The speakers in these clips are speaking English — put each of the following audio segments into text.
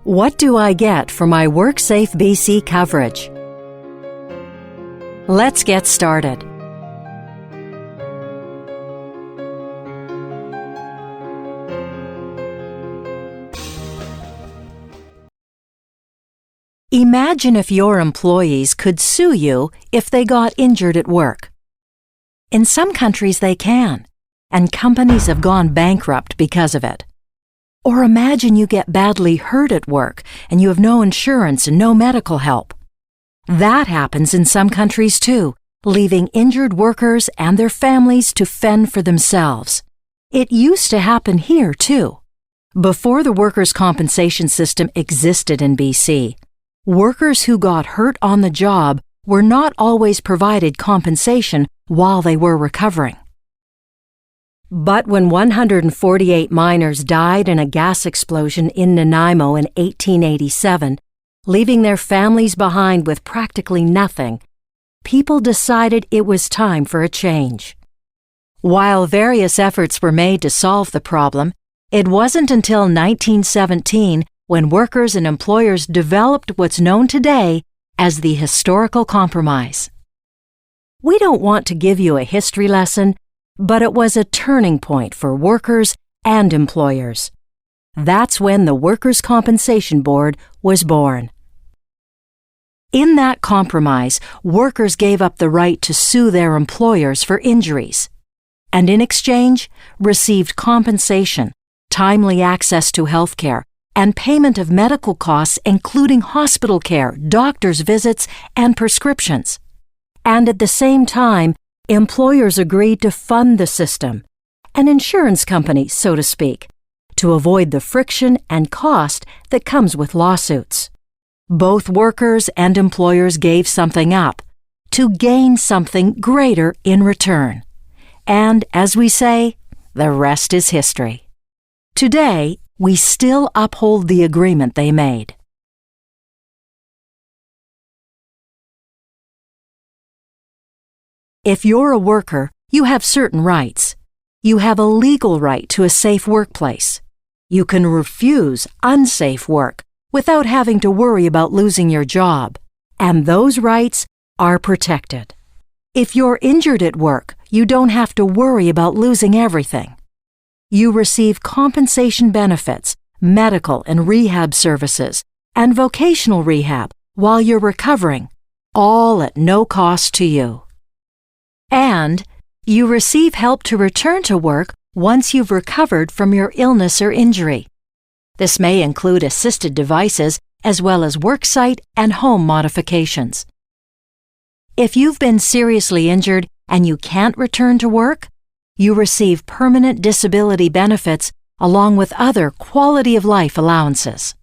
What do I get for my WorkSafeBC coverage? Let's get started. Imagine if your employees could sue you if they got injured at work. In some countries they can, and companies have gone bankrupt because of it. Or imagine you get badly hurt at work and you have no insurance and no medical help. That happens in some countries too, leaving injured workers and their families to fend for themselves. It used to happen here too. Before the workers' compensation system existed in BC, workers who got hurt on the job were not always provided compensation while they were recovering. But when 148 miners died in a gas explosion in Nanaimo in 1887, leaving their families behind with practically nothing, people decided it was time for a change. While various efforts were made to solve the problem, it wasn't until 1917 when workers and employers developed what's known today as the Historical Compromise. We don't want to give you a history lesson, but it was a turning point for workers and employers. That's when the Workers' Compensation Board was born. In that compromise, workers gave up the right to sue their employers for injuries, and in exchange, received compensation, timely access to health care, and payment of medical costs including hospital care, doctor's visits, and prescriptions. And at the same time, employers agreed to fund the system, an insurance company, so to speak, to avoid the friction and cost that comes with lawsuits. Both workers and employers gave something up to gain something greater in return. And as we say, the rest is history. Today, we still uphold the agreement they made. If you're a worker, you have certain rights. You have a legal right to a safe workplace. You can refuse unsafe work without having to worry about losing your job, and those rights are protected. If you're injured at work, you don't have to worry about losing everything. You receive compensation benefits, medical and rehab services, and vocational rehab while you're recovering, all at no cost to you. And you receive help to return to work once you've recovered from your illness or injury. This may include assisted devices as well as worksite and home modifications. If you've been seriously injured and you can't return to work, you receive permanent disability benefits along with other quality-of-life allowances.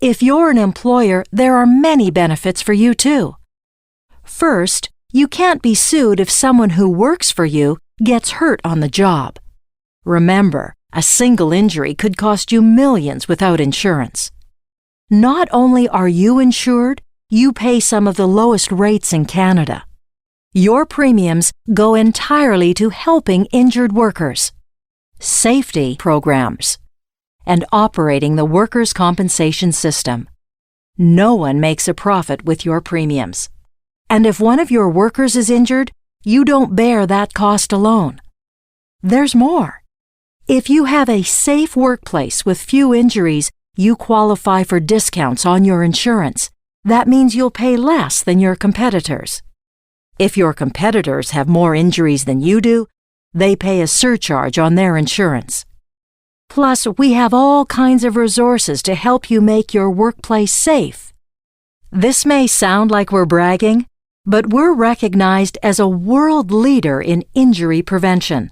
If you're an employer, there are many benefits for you too. First, you can't be sued if someone who works for you gets hurt on the job. Remember, a single injury could cost you millions without insurance. Not only are you insured, you pay some of the lowest rates in Canada. Your premiums go entirely to helping injured workers, safety programs, and operating the workers' compensation system. No one makes a profit with your premiums. And if one of your workers is injured, you don't bear that cost alone. There's more. If you have a safe workplace with few injuries, you qualify for discounts on your insurance. That means you'll pay less than your competitors. If your competitors have more injuries than you do, they pay a surcharge on their insurance. Plus, we have all kinds of resources to help you make your workplace safe. This may sound like we're bragging, but we're recognized as a world leader in injury prevention.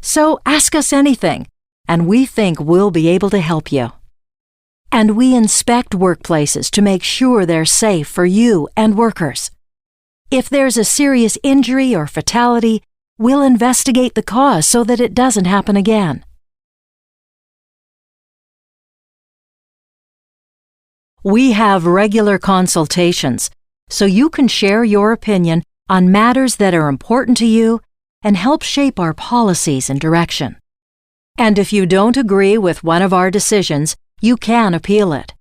So ask us anything, and we think we'll be able to help you. And we inspect workplaces to make sure they're safe for you and workers. If there's a serious injury or fatality, we'll investigate the cause so that it doesn't happen again. We have regular consultations, so you can share your opinion on matters that are important to you and help shape our policies and direction. And if you don't agree with one of our decisions, you can appeal it.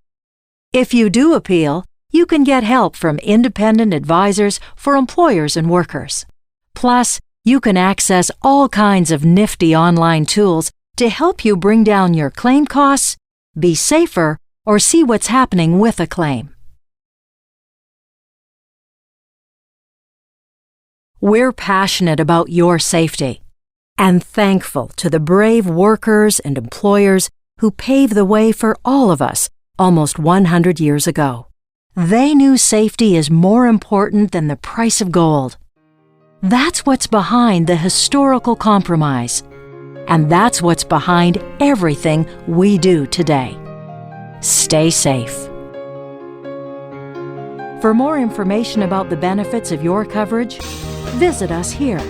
If you do appeal, you can get help from independent advisors for employers and workers. Plus, you can access all kinds of nifty online tools to help you bring down your claim costs, be safer, or see what's happening with a claim. We're passionate about your safety and thankful to the brave workers and employers who paved the way for all of us almost 100 years ago. They knew safety is more important than the price of gold. That's what's behind the historical compromise, and that's what's behind everything we do today. Stay safe. For more information about the benefits of your coverage, visit us here